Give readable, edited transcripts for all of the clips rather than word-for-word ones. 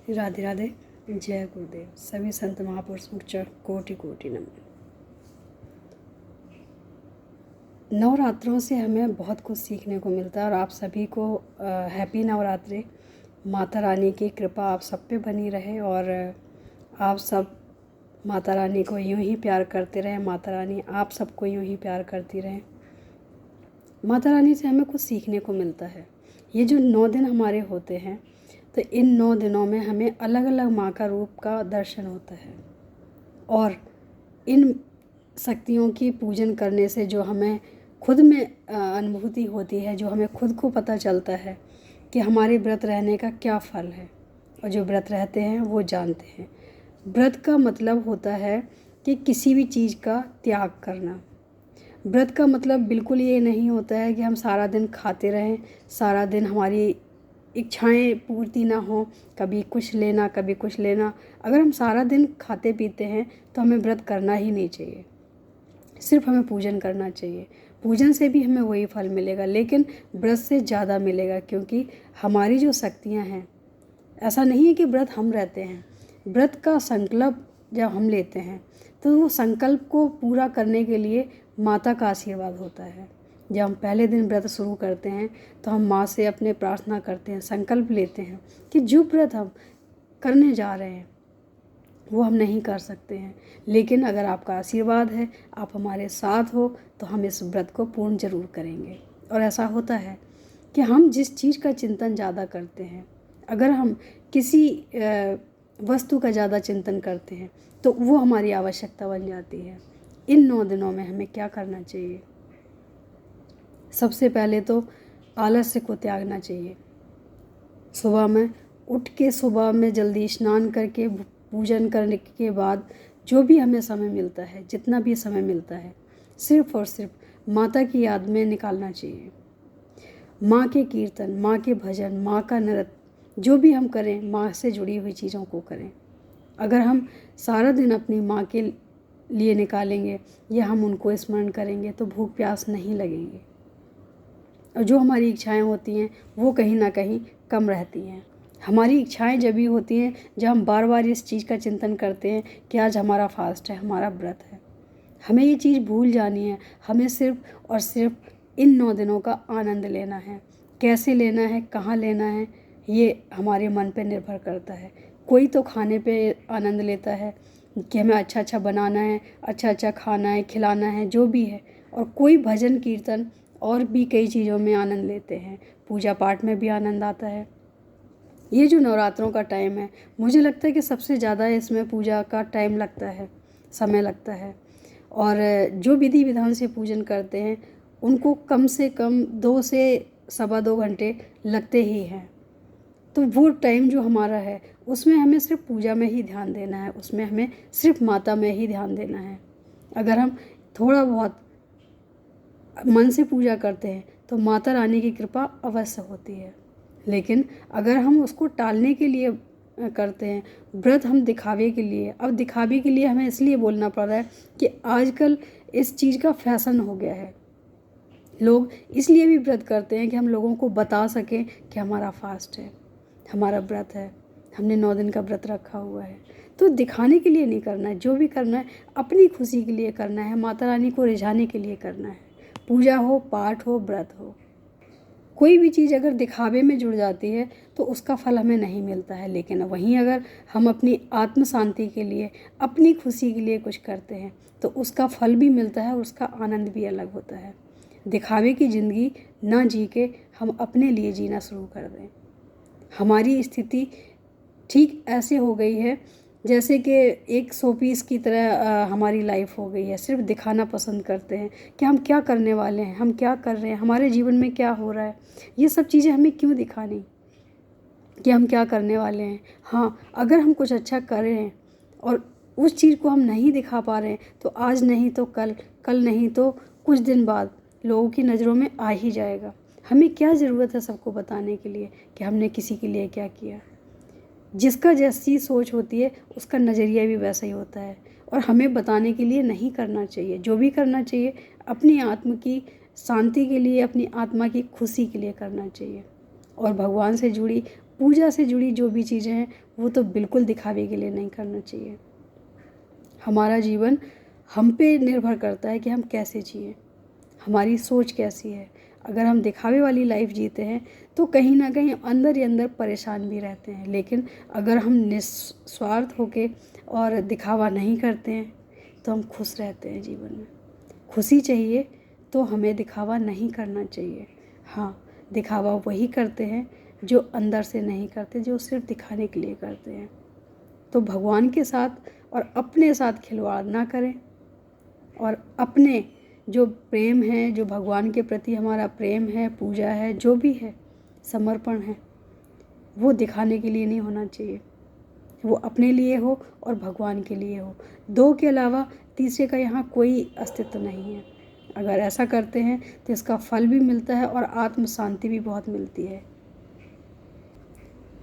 राधे राधे। जय गुरुदेव। सभी संत महापुरुषों को कोटि कोटि नमन। नवरात्रों से हमें बहुत कुछ सीखने को मिलता है और आप सभी को हैप्पी नवरात्रि। माता रानी की कृपा आप सब पे बनी रहे और आप सब माता रानी को यूं ही प्यार करते रहें। माता रानी आप सबको यूं ही प्यार करती रहें। माता रानी से हमें कुछ सीखने को मिलता है। ये जो 9 दिन हमारे होते हैं, तो इन 9 दिनों में हमें अलग अलग माँ का रूप का दर्शन होता है और इन शक्तियों की पूजन करने से जो हमें खुद में अनुभूति होती है, जो हमें खुद को पता चलता है कि हमारे व्रत रहने का क्या फल है। और जो व्रत रहते हैं वो जानते हैं। व्रत का मतलब होता है कि किसी भी चीज़ का त्याग करना। व्रत का मतलब बिल्कुल ये नहीं होता है कि हम सारा दिन खाते रहें, सारा दिन हमारी इच्छाएं पूर्ति ना हो, कभी कुछ लेना कभी कुछ लेना। अगर हम सारा दिन खाते पीते हैं तो हमें व्रत करना ही नहीं चाहिए, सिर्फ हमें पूजन करना चाहिए। पूजन से भी हमें वही फल मिलेगा, लेकिन व्रत से ज़्यादा मिलेगा, क्योंकि हमारी जो शक्तियाँ हैं, ऐसा नहीं है कि व्रत हम रहते हैं। व्रत का संकल्प जब हम लेते हैं तो वो संकल्प को पूरा करने के लिए माता का आशीर्वाद होता है। जब हम पहले दिन व्रत शुरू करते हैं तो हम माँ से अपने प्रार्थना करते हैं, संकल्प लेते हैं कि जो व्रत हम करने जा रहे हैं वो हम नहीं कर सकते हैं, लेकिन अगर आपका आशीर्वाद है, आप हमारे साथ हो, तो हम इस व्रत को पूर्ण जरूर करेंगे। और ऐसा होता है कि हम जिस चीज़ का चिंतन ज़्यादा करते हैं, अगर हम किसी वस्तु का ज़्यादा चिंतन करते हैं तो वो हमारी आवश्यकता बन जाती है। इन 9 दिनों में हमें क्या करना चाहिए? सबसे पहले तो आलस्य को त्यागना चाहिए। सुबह में उठ के, सुबह में जल्दी स्नान करके पूजन करने के बाद जो भी हमें समय मिलता है, जितना भी समय मिलता है, सिर्फ और सिर्फ माता की याद में निकालना चाहिए। माँ के कीर्तन, माँ के भजन, माँ का नृत्य, जो भी हम करें माँ से जुड़ी हुई चीज़ों को करें। अगर हम सारा दिन अपनी माँ के लिए निकालेंगे या हम उनको स्मरण करेंगे तो भूख प्यास नहीं लगेंगे और जो हमारी इच्छाएं होती हैं वो कहीं ना कहीं कम रहती हैं। हमारी इच्छाएं जब भी होती हैं जब हम बार बार इस चीज़ का चिंतन करते हैं कि आज हमारा फास्ट है, हमारा व्रत है। हमें ये चीज़ भूल जानी है। हमें सिर्फ और सिर्फ इन 9 दिनों का आनंद लेना है। कैसे लेना है, कहाँ लेना है, ये हमारे मन पर निर्भर करता है। कोई तो खाने पे आनंद लेता है कि हमें अच्छा अच्छा बनाना है, अच्छा अच्छा खाना है, खिलाना है, जो भी है। और कोई भजन कीर्तन और भी कई चीज़ों में आनंद लेते हैं। पूजा पाठ में भी आनंद आता है। ये जो नवरात्रों का टाइम है, मुझे लगता है कि सबसे ज़्यादा इसमें पूजा का टाइम लगता है, समय लगता है। और जो विधि विधान से पूजन करते हैं उनको कम से कम 2 से सवा 2 घंटे लगते ही हैं। तो वो टाइम जो हमारा है उसमें हमें सिर्फ पूजा में ही ध्यान देना है, उसमें हमें सिर्फ माता में ही ध्यान देना है। अगर हम थोड़ा बहुत मन से पूजा करते हैं तो माता रानी की कृपा अवश्य होती है। लेकिन अगर हम उसको टालने के लिए करते हैं, व्रत हम दिखावे के लिए, अब दिखावे के लिए हमें इसलिए बोलना पड़ रहा है कि आजकल इस चीज़ का फैशन हो गया है। लोग इसलिए भी व्रत करते हैं कि हम लोगों को बता सकें कि हमारा फास्ट है, हमारा व्रत है, हमने 9 दिन का व्रत रखा हुआ है। तो दिखाने के लिए नहीं करना है। जो भी करना है अपनी खुशी के लिए करना है, माता रानी को रिझाने के लिए करना है। पूजा हो, पाठ हो, व्रत हो, कोई भी चीज़ अगर दिखावे में जुड़ जाती है तो उसका फल हमें नहीं मिलता है। लेकिन वहीं अगर हम अपनी आत्म शांति के लिए, अपनी खुशी के लिए कुछ करते हैं तो उसका फल भी मिलता है और उसका आनंद भी अलग होता है। दिखावे की ज़िंदगी ना जी के हम अपने लिए जीना शुरू कर दें। हमारी स्थिति ठीक ऐसे हो गई है जैसे कि एक शोपीस की तरह हमारी लाइफ हो गई है। सिर्फ दिखाना पसंद करते हैं कि हम क्या करने वाले हैं, हम क्या कर रहे हैं, हमारे जीवन में क्या हो रहा है। ये सब चीज़ें हमें क्यों दिखानी कि हम क्या करने वाले हैं। हाँ, अगर हम कुछ अच्छा कर रहे हैं और उस चीज़ को हम नहीं दिखा पा रहे हैं तो आज नहीं तो कल, कल नहीं तो कुछ दिन बाद लोगों की नज़रों में आ ही जाएगा। हमें क्या ज़रूरत है सबको बताने के लिए कि हमने किसी के लिए क्या किया। जिसका जैसी सोच होती है उसका नज़रिया भी वैसा ही होता है। और हमें बताने के लिए नहीं करना चाहिए। जो भी करना चाहिए अपनी आत्मा की शांति के लिए, अपनी आत्मा की खुशी के लिए करना चाहिए और भगवान से जुड़ी पूजा से जुड़ी जो भी चीज़ें हैं वो तो बिल्कुल दिखावे के लिए नहीं करना चाहिए। हमारा जीवन हम पे निर्भर करता है कि हम कैसे जिए, हमारी सोच कैसी है। अगर हम दिखावे वाली लाइफ जीते हैं तो कहीं ना कहीं अंदर ही अंदर परेशान भी रहते हैं, लेकिन अगर हम निस्वार्थ होके और दिखावा नहीं करते हैं तो हम खुश रहते हैं जीवन में। खुशी चाहिए तो हमें दिखावा नहीं करना चाहिए। हाँ, दिखावा वही करते हैं जो अंदर से नहीं करते, जो सिर्फ दिखाने के लिए करते हैं। तो भगवान के साथ और अपने साथ खिलवाड़ ना करें, और अपने जो प्रेम है, जो भगवान के प्रति हमारा प्रेम है, पूजा है, जो भी है, समर्पण है, वो दिखाने के लिए नहीं होना चाहिए। वो अपने लिए हो और भगवान के लिए हो। दो के अलावा तीसरे का यहाँ कोई अस्तित्व नहीं है। अगर ऐसा करते हैं तो इसका फल भी मिलता है और आत्म शांति भी बहुत मिलती है।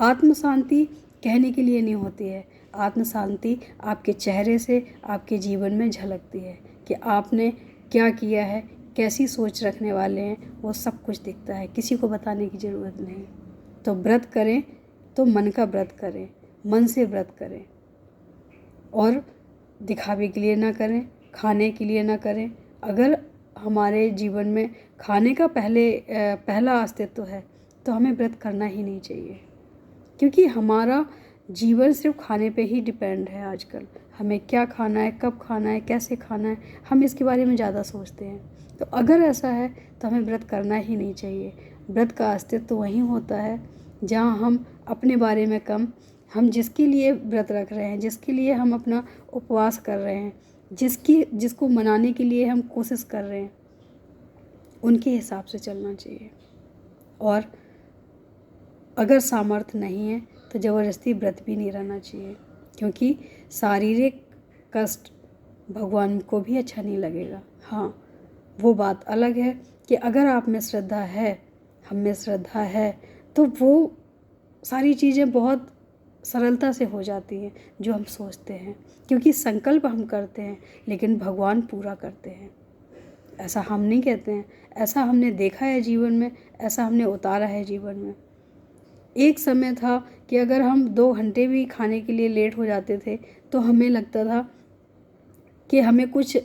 आत्म शांति कहने के लिए नहीं होती है, आत्म शांति आपके चेहरे से, आपके जीवन में झलकती है कि आपने क्या किया है, कैसी सोच रखने वाले हैं, वो सब कुछ दिखता है। किसी को बताने की ज़रूरत नहीं। तो व्रत करें तो मन का व्रत करें, मन से व्रत करें, और दिखावे के लिए ना करें, खाने के लिए ना करें। अगर हमारे जीवन में खाने का पहला अस्तित्व है तो हमें व्रत करना ही नहीं चाहिए, क्योंकि हमारा जीवन सिर्फ खाने पे ही डिपेंड है। आजकल हमें क्या खाना है, कब खाना है, कैसे खाना है, हम इसके बारे में ज़्यादा सोचते हैं। तो अगर ऐसा है तो हमें व्रत करना ही नहीं चाहिए। व्रत का अस्तित्व तो वहीं होता है जहाँ हम अपने बारे में कम, हम जिसके लिए व्रत रख रहे हैं, जिसके लिए हम अपना उपवास कर रहे हैं, जिसको मनाने के लिए हम कोशिश कर रहे हैं, उनके हिसाब से चलना चाहिए। और अगर सामर्थ्य नहीं है तो ज़बरदस्ती व्रत भी नहीं रहना चाहिए, क्योंकि शारीरिक कष्ट भगवान को भी अच्छा नहीं लगेगा। हाँ, वो बात अलग है कि अगर आप में श्रद्धा है, हम में श्रद्धा है, तो वो सारी चीज़ें बहुत सरलता से हो जाती हैं जो हम सोचते हैं, क्योंकि संकल्प हम करते हैं लेकिन भगवान पूरा करते हैं। ऐसा हम नहीं कहते हैं, ऐसा हमने देखा है जीवन में, ऐसा हमने उतारा है जीवन में। एक समय था कि अगर हम 2 घंटे भी खाने के लिए लेट हो जाते थे तो हमें लगता था कि हमें कुछ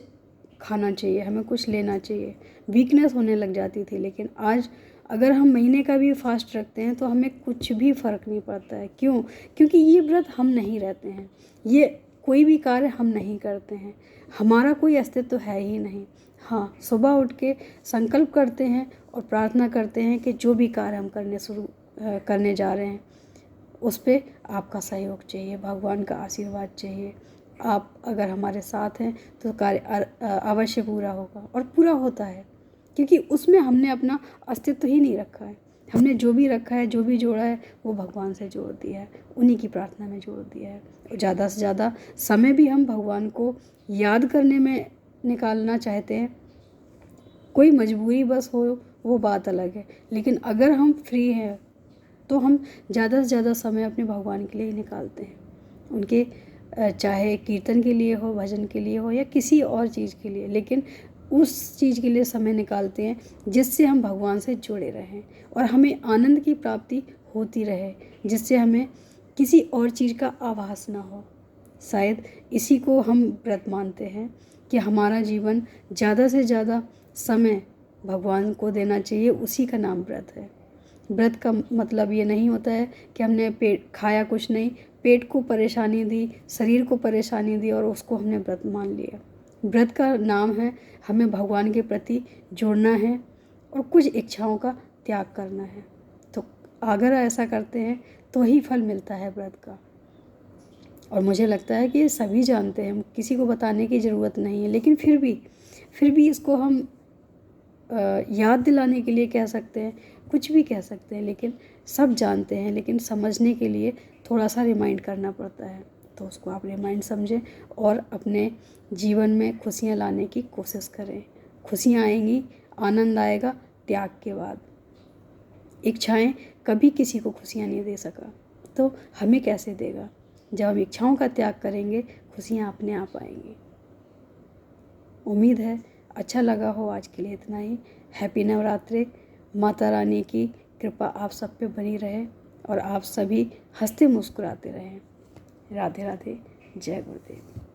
खाना चाहिए, हमें कुछ लेना चाहिए, वीकनेस होने लग जाती थी। लेकिन आज अगर हम महीने का भी फास्ट रखते हैं तो हमें कुछ भी फ़र्क नहीं पड़ता है। क्यों? क्योंकि ये व्रत हम नहीं रहते हैं, ये कोई भी कार्य हम नहीं करते हैं, हमारा कोई अस्तित्व तो है ही नहीं। हाँ, सुबह उठ के संकल्प करते हैं और प्रार्थना करते हैं कि जो भी कार्य हम करने जा रहे हैं उस पर आपका सहयोग चाहिए, भगवान का आशीर्वाद चाहिए। आप अगर हमारे साथ हैं तो कार्य अवश्य पूरा होगा, और पूरा होता है, क्योंकि उसमें हमने अपना अस्तित्व ही नहीं रखा है। हमने जो भी रखा है, जो भी जोड़ा है, वो भगवान से जोड़ दिया है, उन्हीं की प्रार्थना में जोड़ दिया है। और ज़्यादा से ज़्यादा समय भी हम भगवान को याद करने में निकालना चाहते हैं। कोई मजबूरी बस हो वो बात अलग है, लेकिन अगर हम फ्री हैं तो हम ज़्यादा से ज़्यादा समय अपने भगवान के लिए ही निकालते हैं। उनके चाहे कीर्तन के लिए हो, भजन के लिए हो, या किसी और चीज़ के लिए, लेकिन उस चीज़ के लिए समय निकालते हैं जिससे हम भगवान से जुड़े रहें और हमें आनंद की प्राप्ति होती रहे, जिससे हमें किसी और चीज़ का आभास ना हो। शायद इसी को हम व्रत मानते हैं कि हमारा जीवन ज़्यादा से ज़्यादा समय भगवान को देना चाहिए, उसी का नाम व्रत है। व्रत का मतलब ये नहीं होता है कि हमने पेट खाया कुछ नहीं, पेट को परेशानी दी, शरीर को परेशानी दी और उसको हमने व्रत मान लिया। व्रत का नाम है हमें भगवान के प्रति जुड़ना है और कुछ इच्छाओं का त्याग करना है। तो अगर ऐसा करते हैं तो ही फल मिलता है व्रत का। और मुझे लगता है कि सभी जानते हैं, किसी को बताने की ज़रूरत नहीं है, लेकिन फिर भी इसको हम याद दिलाने के लिए कह सकते हैं, कुछ भी कह सकते हैं, लेकिन सब जानते हैं, लेकिन समझने के लिए थोड़ा सा रिमाइंड करना पड़ता है। तो उसको आप रिमाइंड समझें और अपने जीवन में खुशियाँ लाने की कोशिश करें। खुशियाँ आएंगी, आनंद आएगा त्याग के बाद। इच्छाएं कभी किसी को खुशियाँ नहीं दे सका, तो हमें कैसे देगा? जब हम इच्छाओं का त्याग करेंगे, खुशियाँ अपने आप आएंगी। उम्मीद है अच्छा लगा हो। आज के लिए इतना ही। हैप्पी नवरात्रि। माता रानी की कृपा आप सब पे बनी रहे और आप सभी हंसते मुस्कुराते रहें। राधे राधे। जय गुरुदेव।